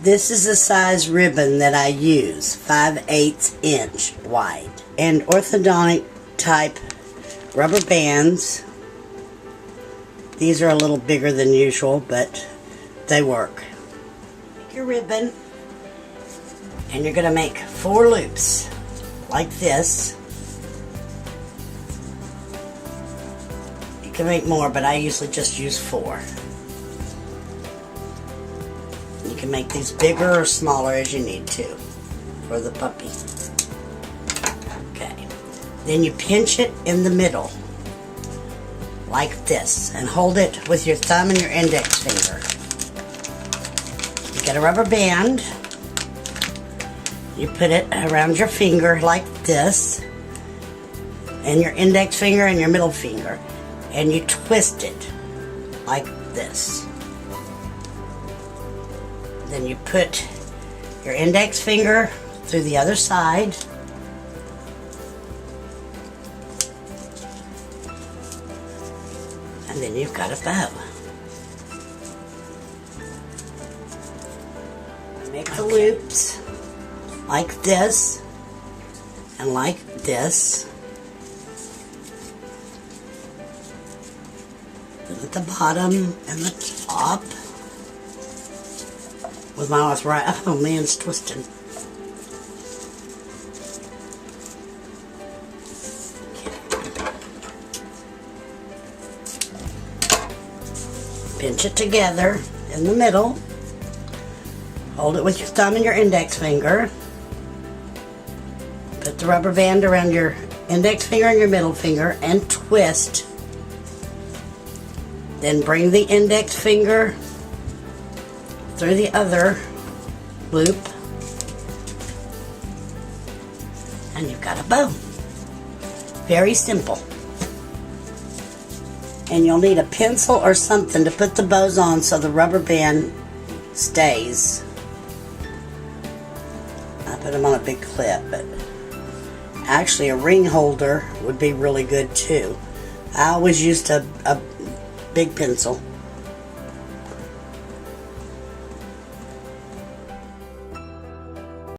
This is the size ribbon that I use, 5/8 inch wide. And orthodontic type rubber bands. These are a little bigger than usual, but they work. Take your ribbon, and you're going to make 4 loops like this. You can make more, but I usually just use 4. You can make these bigger or smaller as you need to for the puppy. Okay. Then you pinch it in the middle like this and hold it with your thumb and your index finger. You get a rubber band. You put it around your finger like this, and your index finger and your middle finger, and you twist it like this. Then you put your index finger through the other side, and then you've got a bow. Make the loops like this and like this. Then at the bottom and the top. With my eyes right, oh man, it's twisting. Pinch it together in the middle. Hold it with your thumb and your index finger. Put the rubber band around your index finger and your middle finger and twist. Then bring the index finger through the other loop, and you've got a bow. Very simple. And you'll need a pencil or something to put the bows on so the rubber band stays. I put them on a big clip, but actually a ring holder would be really good too. I always used a big pencil.